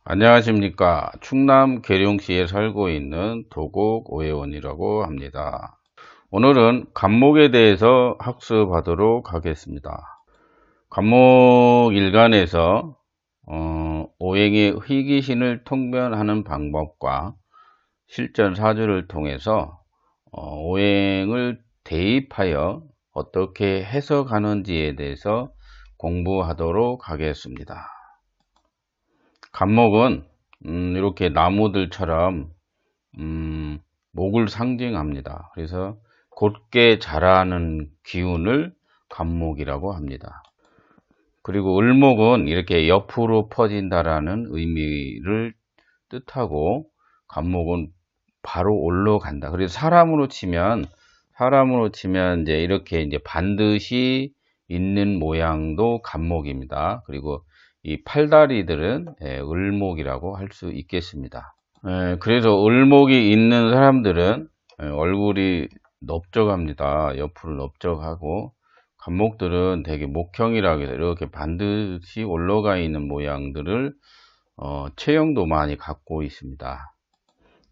안녕하십니까. 충남 계룡시에 살고 있는 도곡 오해원이라고 합니다. 오늘은 간목에 대해서 학습하도록 하겠습니다. 간목 일간에서 오행의 희귀신을 통변하는 방법과 실전 사주를 통해서 오행을 대입하여 어떻게 해석하는지에 대해서 공부하도록 하겠습니다. 간목은 이렇게 나무들처럼 목을 상징합니다. 그래서 곧게 자라는 기운을 간목이라고 합니다. 그리고 을목은 이렇게 옆으로 퍼진다라는 의미를 뜻하고, 간목은 바로 올라간다. 그래서 사람으로 치면 이제 이렇게 이제 반드시 있는 모양도 간목입니다. 그리고 이 팔다리들은 을목이라고 할 수 있겠습니다. 그래서 을목이 있는 사람들은 얼굴이 넓적합니다. 옆으로 넓적하고, 간목들은 되게 목형이라고 해서 이렇게 반드시 올라가 있는 모양들을 체형도 많이 갖고 있습니다.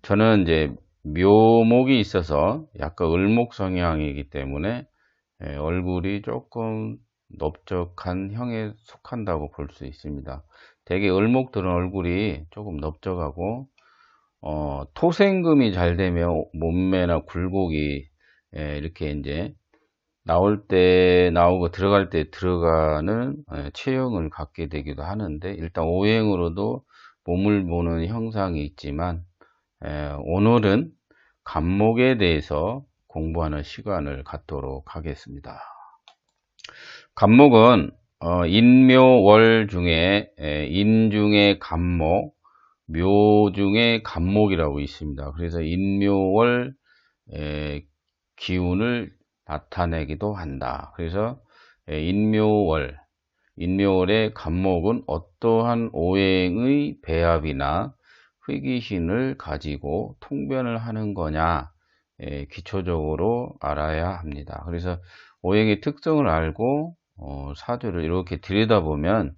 저는 이제 묘목이 있어서 약간 을목 성향이기 때문에 얼굴이 조금 넓적한 형에 속한다고 볼 수 있습니다. 대개 을목들은 얼굴이 조금 넓적하고 토생금이 잘 되면 몸매나 굴곡이 이렇게 이제 나올 때 나오고 들어갈 때 들어가는 체형을 갖게 되기도 하는데, 일단 오행으로도 몸을 보는 형상이 있지만 오늘은 간목에 대해서 공부하는 시간을 갖도록 하겠습니다. 간목은 인묘월 중에 인 중에 간목, 묘 중에 간목이라고 있습니다. 그래서 인묘월 기운을 나타내기도 한다. 그래서 인묘월의 간목은 어떠한 오행의 배합이나 희귀신을 가지고 통변을 하는 거냐, 기초적으로 알아야 합니다. 그래서 오행의 특성을 알고 사주를 이렇게 들여다보면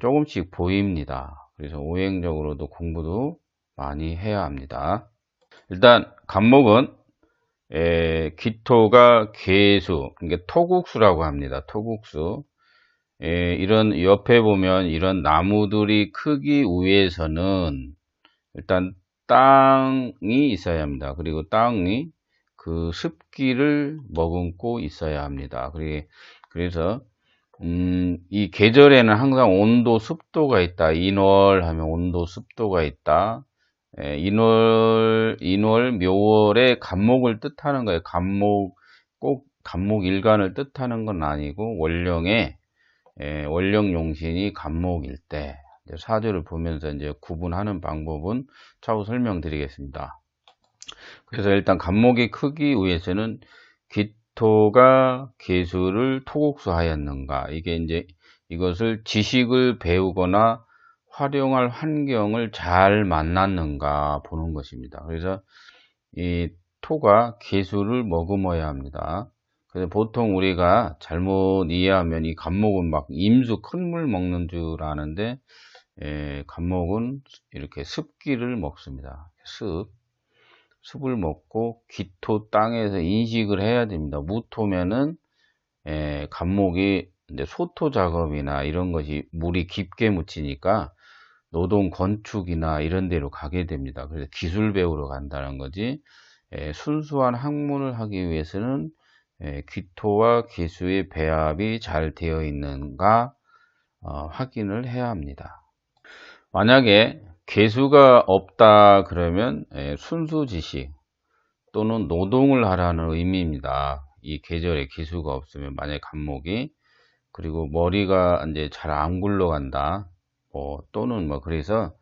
조금씩 보입니다. 그래서 오행적으로도 공부도 많이 해야 합니다. 일단 간목은 기토가 괴수, 그러니까 토국수라고 합니다. 토국수. 이런 옆에 보면 이런 나무들이 크기 위해서는 일단 땅이 있어야 합니다. 그리고 땅이 그 습기를 머금고 있어야 합니다. 그래서 이 계절에는 항상 온도 습도가 있다. 인월하면 온도 습도가 있다. 인월 묘월의 간목을 뜻하는 거예요. 꼭 간목 일간을 뜻하는 건 아니고, 원령 용신이 간목일 때 사주를 보면서 이제 구분하는 방법은 차후 설명드리겠습니다. 그래서 일단 간목이 크기 위해서는 기토가 계수를 토국수하였는가, 이게 이제 이것을 지식을 배우거나 활용할 환경을 잘 만났는가 보는 것입니다. 그래서 이 토가 계수를 머금어야 합니다. 그래서 보통 우리가 잘못 이해하면 이 간목은 막 임수 큰 물 먹는 줄 아는데, 간목은 이렇게 습기를 먹습니다. 습을 먹고 기토 땅에서 인식을 해야 됩니다. 무토면은 간목이 이제 소토 작업이나 이런 것이 물이 깊게 묻히니까 노동 건축이나 이런 데로 가게 됩니다. 그래서 기술 배우러 간다는 거지, 순수한 학문을 하기 위해서는 기토와 기수의 배합이 잘 되어 있는가 확인을 해야 합니다. 만약에 계수가 없다 그러면 순수 지식 또는 노동을 하라는 의미입니다. 이 계절에 계수가 없으면, 만약에 간목이, 그리고 머리가 이제 잘 안 굴러간다, 또는 그래서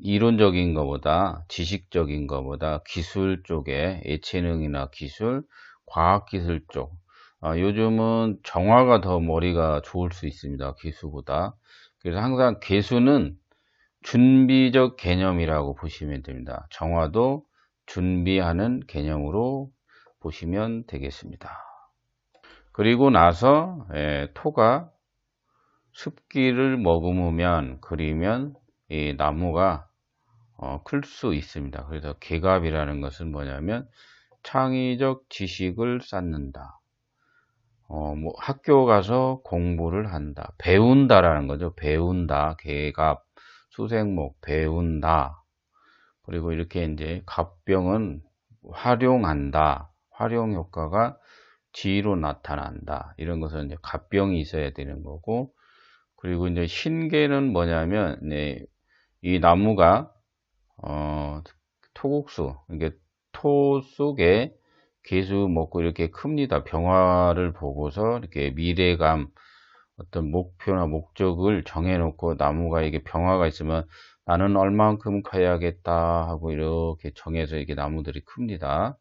이론적인 것보다 지식적인 것보다 기술 쪽에 예체능이나 기술, 과학기술 쪽, 요즘은 정화가 더 머리가 좋을 수 있습니다. 기수보다. 그래서 항상 계수는 준비적 개념이라고 보시면 됩니다. 정화도 준비하는 개념으로 보시면 되겠습니다. 그리고 나서 토가 습기를 머금으면, 그리면 이 나무가 클 수 있습니다. 그래서 계갑이라는 것은 뭐냐면 창의적 지식을 쌓는다. 뭐 학교 가서 공부를 한다. 배운다라는 거죠. 배운다. 계갑, 수생목, 배운다. 그리고 이렇게 이제 갑병은 활용한다. 활용 효과가 지로 나타난다. 이런 것은 이제 갑병이 있어야 되는 거고, 그리고 이제 신계는 뭐냐면, 네, 이 나무가 토국수, 이게 토 속에 개수 먹고 이렇게 큽니다. 병화를 보고서 이렇게 미래감, 어떤 목표나 목적을 정해놓고 나무가 이게 병화가 있으면 나는 얼만큼 커야겠다 하고 이렇게 정해서 이게 나무들이 큽니다.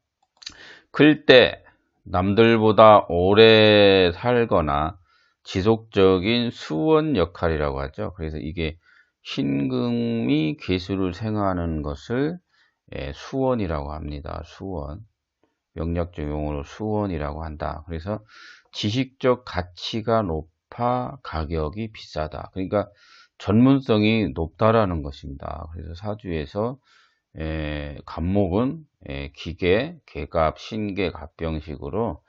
클 때 남들보다 오래 살거나 지속적인 수원 역할이라고 하죠. 그래서 이게 신금이 계수를 생하는 것을 수원이라고 합니다. 수원. 명략적 용어로 수원이라고 한다. 그래서 지식적 가치가 높아 가격이 비싸다. 그러니까 전문성이 높다라는 것입니다. 그래서 사주에서 갑목은 기계, 계갑, 신계, 갑병식으로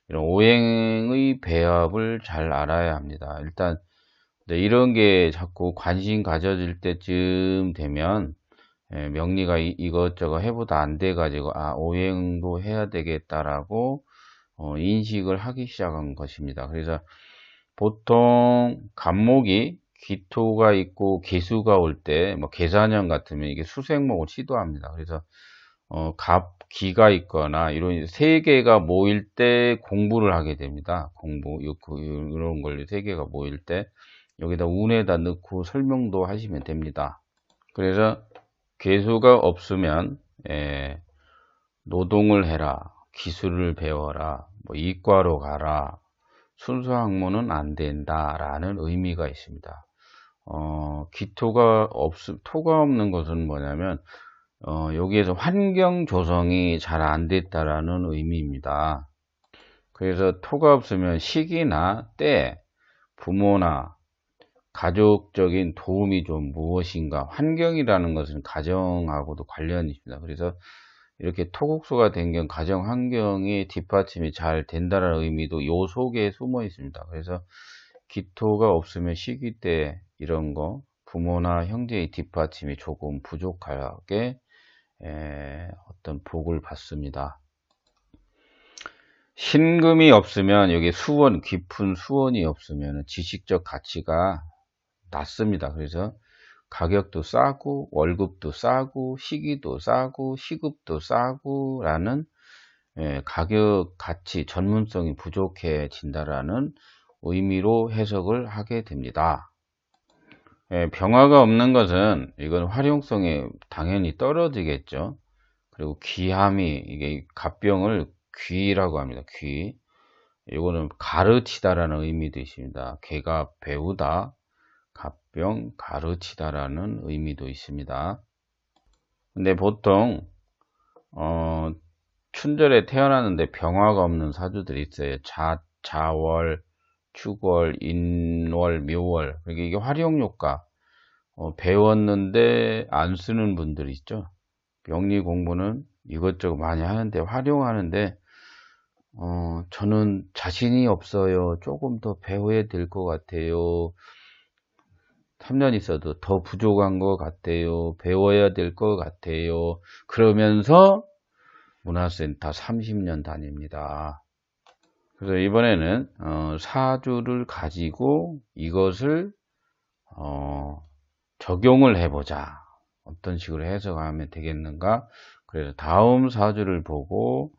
이런 오행의 배합을 잘 알아야 합니다. 일단 이런 게 자꾸 관심 가져질 때쯤 되면 명리가 이것저것 해보다 안 돼가지고 오행도 해야 되겠다라고 인식을 하기 시작한 것입니다. 그래서 보통 갑목이 기토가 있고 계수가 올 때, 뭐 계사년 같으면 이게 수생목을 시도합니다. 그래서 갑기가 있거나 이런 세 개가 모일 때 공부를 하게 됩니다. 공부 이런 걸 세 개가 모일 때 여기다 운에다 넣고 설명도 하시면 됩니다. 그래서 계수가 없으면 노동을 해라, 기술을 배워라, 뭐 이과로 가라, 순수 학문은 안 된다라는 의미가 있습니다. 토가 없는 것은 뭐냐면 여기에서 환경 조성이 잘 안 됐다라는 의미입니다. 그래서 토가 없으면 시기나 때, 부모나 가족적인 도움이 좀 무엇인가, 환경이라는 것은 가정하고도 관련이 있습니다. 그래서 이렇게 토국수가 된 경우 가정 환경이 뒷받침이 잘 된다는 의미도 요 속에 숨어 있습니다. 그래서 기토가 없으면 시기 때 이런 거 부모나 형제의 뒷받침이 조금 부족하게 어떤 복을 받습니다. 신금이 없으면 여기 수원, 깊은 수원이 없으면 지식적 가치가 낮습니다. 그래서 가격도 싸고 월급도 싸고 시기도 싸고 시급도 싸고 라는 가격 가치 전문성이 부족해진다라는 의미로 해석을 하게 됩니다. 병화가 없는 것은 이건 활용성이 당연히 떨어지겠죠. 그리고 귀함이, 이게 갑병을 귀라고 합니다. 귀. 이거는 가르치다라는 의미도 있습니다. 개가 배우다, 갑병 가르치다라는 의미도 있습니다. 근데 보통 춘절에 태어났는데 병화가 없는 사주들이 있어요. 자월, 축월, 인월, 묘월. 그러니까 이게 활용효과. 배웠는데 안 쓰는 분들이 있죠. 명리 공부는 이것저것 많이 하는데, 활용하는데 저는 자신이 없어요. 조금 더 배워야 될 것 같아요. 3년 있어도 더 부족한 것 같아요. 배워야 될 것 같아요. 그러면서 문화센터 30년 다닙니다. 그래서 이번에는 사주를 가지고 이것을 적용을 해보자. 어떤 식으로 해석하면 되겠는가? 그래서 다음 사주를 보고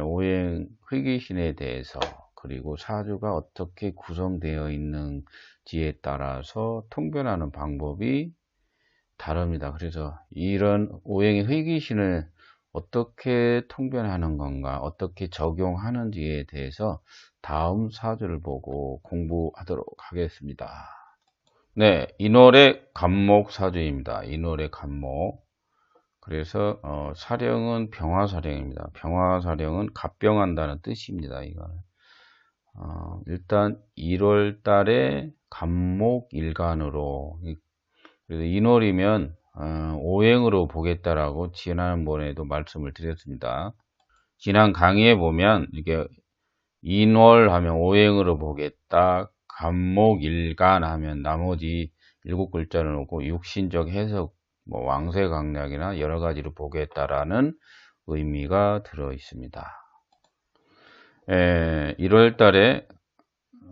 오행 희귀신에 대해서, 그리고 사주가 어떻게 구성되어 있는지에 따라서 통변하는 방법이 다릅니다. 그래서 이런 오행의 희귀신을 어떻게 통변하는 건가, 어떻게 적용하는지에 대해서 다음 사주를 보고 공부하도록 하겠습니다. 네, 인월의 갑목 사주입니다. 인월의 갑목. 그래서 사령은 병화사령입니다. 병화사령은 갑병한다는 뜻입니다. 이거는 일단 1월 달에 갑목 일간으로 그래서 인월이면 오행으로 보겠다라고 지난번에도 말씀을 드렸습니다. 지난 강의에 보면 이게 인월하면 오행으로 보겠다, 간목일간 하면 나머지 7글자를 놓고 육신적 해석, 뭐 왕세강약이나 여러 가지로 보겠다라는 의미가 들어 있습니다. 1월 달에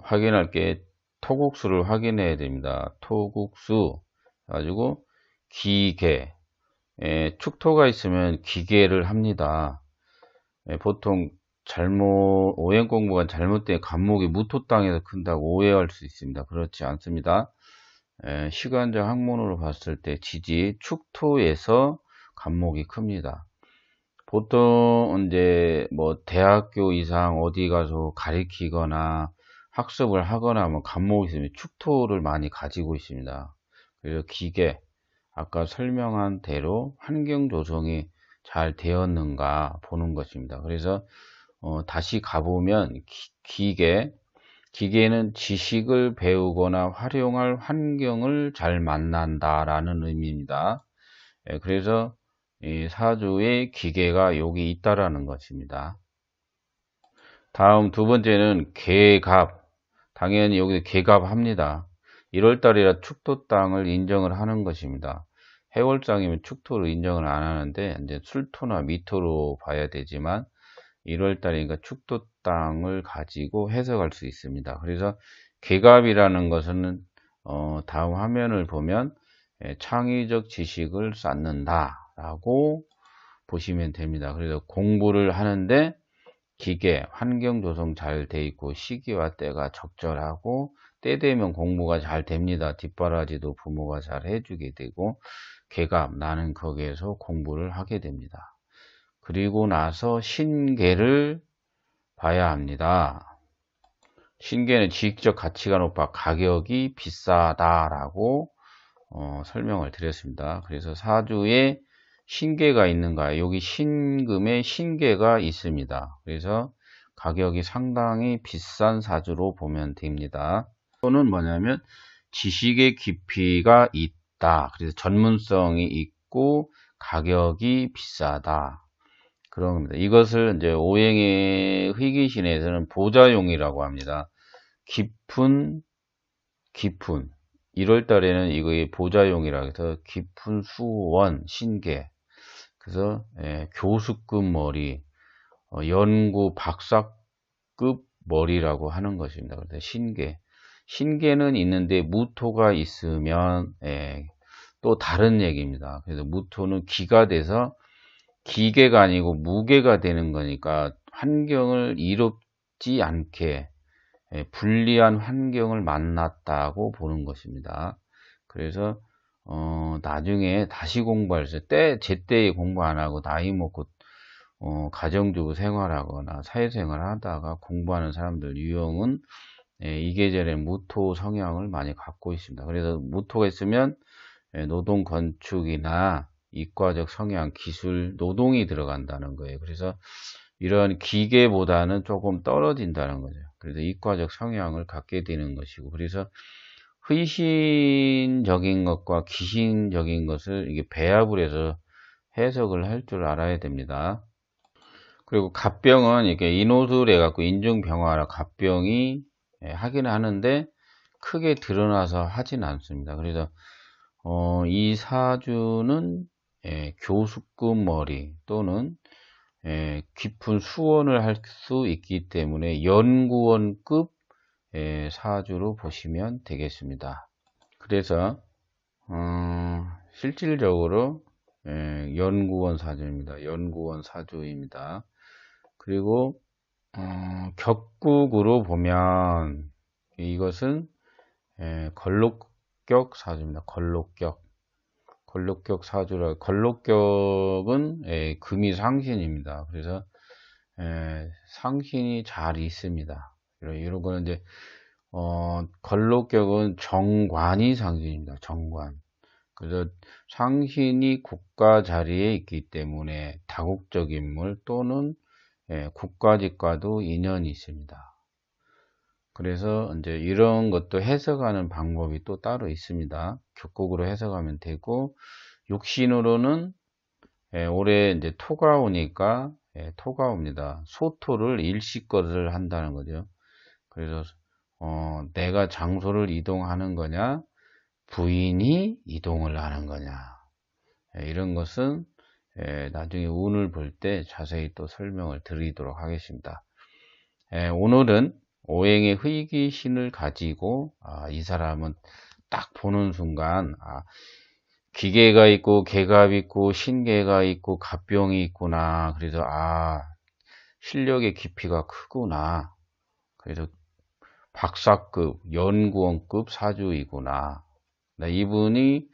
확인할 게 토국수를 확인해야 됩니다. 토국수 가지고 기계, 축토가 있으면 기계를 합니다. 보통 오행 공부가 잘못된 간목이 무토 땅에서 큰다고 오해할 수 있습니다. 그렇지 않습니다. 시간적 학문으로 봤을 때 지지 축토에서 간목이 큽니다. 보통 이제 뭐 대학교 이상 어디 가서 가르치거나 학습을 하거나 뭐 간목이 있으면 축토를 많이 가지고 있습니다. 그래서 기계, 아까 설명한 대로 환경 조성이 잘 되었는가 보는 것입니다. 그래서 다시 가보면 기계는 지식을 배우거나 활용할 환경을 잘 만난다라는 의미입니다. 그래서 이 사주의 기계가 여기 있다라는 것입니다. 다음 두 번째는 개갑. 당연히 여기서 개갑합니다. 1월달이라 축토 땅을 인정을 하는 것입니다. 해월장이면 축토를 인정을 안 하는데 이제 술토나 미토로 봐야 되지만 1월달이니까 축토 땅을 가지고 해석할 수 있습니다. 그래서 개갑이라는 것은 다음 화면을 보면 창의적 지식을 쌓는다 라고 보시면 됩니다. 그래서 공부를 하는데 기계, 환경 조성 잘 돼 있고 시기와 때가 적절하고 때 되면 공부가 잘 됩니다. 뒷바라지도 부모가 잘 해주게 되고 개갑, 나는 거기에서 공부를 하게 됩니다. 그리고 나서 신계를 봐야 합니다. 신계는 지식적 가치가 높아 가격이 비싸다라고 설명을 드렸습니다. 그래서 사주에 신계가 있는가? 여기 신금에 신계가 있습니다. 그래서 가격이 상당히 비싼 사주로 보면 됩니다. 또는 뭐냐면 지식의 깊이가 있다. 그래서 전문성이 있고 가격이 비싸다. 그런 겁니다. 이것을 이제 오행의 희귀신에서는 보자용이라고 합니다. 깊은 1월 달에는 이거의 보자용이라 해서 깊은 수원 신계, 그래서 교수급 머리, 연구 박사급 머리라고 하는 것입니다. 그래서 신계는 있는데 무토가 있으면 또 다른 얘기입니다. 그래서 무토는 기가 돼서 기계가 아니고 무게가 되는 거니까 환경을 이롭지 않게 불리한 환경을 만났다고 보는 것입니다. 그래서 나중에 다시 공부할 때 제때에 공부 안 하고 나이 먹고 가정주부 생활하거나 사회생활 하다가 공부하는 사람들 유형은 이 계절에 무토 성향을 많이 갖고 있습니다. 그래서 무토가 있으면 노동 건축이나 이과적 성향, 기술, 노동이 들어간다는 거예요. 그래서 이런 기계보다는 조금 떨어진다는 거죠. 그래서 이과적 성향을 갖게 되는 것이고, 그래서 의신적인 것과 기신적인 것을 이게 배합을 해서 해석을 할 줄 알아야 됩니다. 그리고 갑병은 이렇게 인호술 해갖고 인중병화라 갑병이 하긴 하는데 크게 드러나서 하진 않습니다. 그래서 이 사주는 교수급 머리 또는 깊은 수원을 할 수 있기 때문에 연구원급 사주로 보시면 되겠습니다. 그래서 실질적으로 연구원 사주입니다. 연구원 사주입니다. 그리고 격국으로 보면 이것은 걸록격 사주입니다. 걸록격 사주라. 걸록격은 금이 상신입니다. 그래서 상신이 잘 있습니다. 이런 거는 이제 걸록격은 정관이 상신입니다. 정관. 그래서 상신이 국가 자리에 있기 때문에 다국적 인물 또는 국가직과도 인연이 있습니다. 그래서 이제 이런 것도 해석하는 방법이 또 따로 있습니다. 격곡으로 해석하면 되고, 육신으로는 올해 이제 토가 오니까 토가 옵니다. 소토를 일시거를 한다는 거죠. 그래서 내가 장소를 이동하는 거냐, 부인이 이동을 하는 거냐, 이런 것은 나중에 운을 볼 때 자세히 또 설명을 드리도록 하겠습니다. 오늘은 오행의 희귀신을 가지고 이 사람은 딱 보는 순간 기계가 있고 계갑이 있고 신계가 있고 갑병이 있구나. 그래서 실력의 깊이가 크구나. 그래서 박사급, 연구원급 사주이구나. 이분이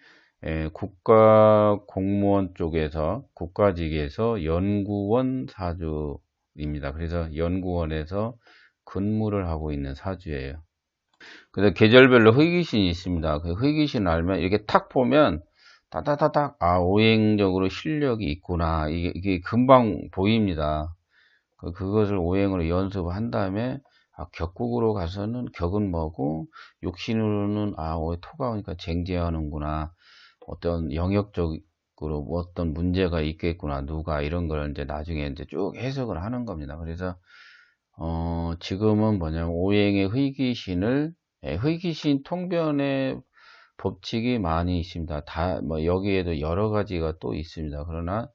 국가 공무원 쪽에서 국가직에서 연구원 사주입니다. 그래서 연구원에서 근무를 하고 있는 사주예요. 그래서 계절별로 희귀신이 있습니다. 그 희귀신 알면 이렇게 탁 보면 따다다닥 오행적으로 실력이 있구나. 이게 금방 보입니다. 그것을 오행으로 연습을 한 다음에 격국으로 가서는 격은 뭐고, 육신으로는 토가 오니까 쟁제하는구나. 어떤 영역적으로 뭐 어떤 문제가 있겠구나. 누가 이런 걸 이제 나중에 이제 쭉 해석을 하는 겁니다. 그래서 지금은 뭐냐면 오행의 희귀신 통변의 법칙이 많이 있습니다. 뭐 여기에도 여러 가지가 또 있습니다. 그러나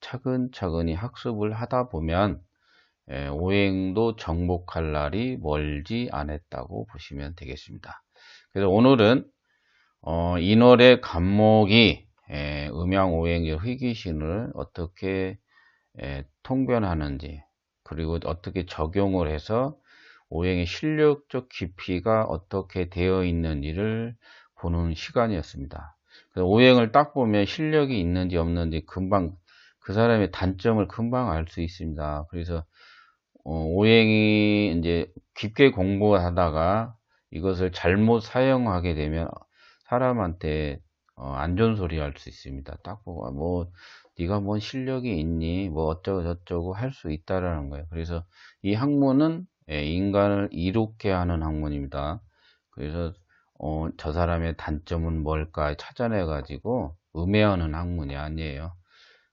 차근차근히 학습을 하다 보면 오행도 정복할 날이 멀지 않았다고 보시면 되겠습니다. 그래서 오늘은 인월의 간목이 음양오행의 희귀신을 어떻게 통변하는지, 그리고 어떻게 적용을 해서 오행의 실력적 깊이가 어떻게 되어 있는지를 보는 시간이었습니다. 오행을 딱 보면 실력이 있는지 없는지 금방 그 사람의 단점을 금방 알 수 있습니다. 그래서 오행이 이제 깊게 공부하다가 이것을 잘못 사용하게 되면 사람한테 안 좋은 소리 할 수 있습니다. 딱 보고 뭐 네가 뭔 실력이 있니 뭐 어쩌고 저쩌고 할 수 있다라는 거예요. 그래서 이 학문은 인간을 이롭게 하는 학문입니다. 그래서 저 사람의 단점은 뭘까 찾아내 가지고 음해하는 학문이 아니에요.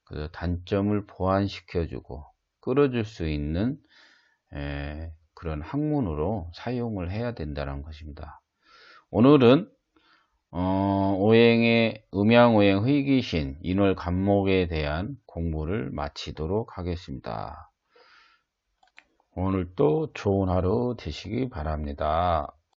그래서 단점을 보완시켜 주고 끌어줄 수 있는 그런 학문으로 사용을 해야 된다는 것입니다. 오늘은 오행의 음양오행 희귀신 인월 간목에 대한 공부를 마치도록 하겠습니다. 오늘도 좋은 하루 되시기 바랍니다.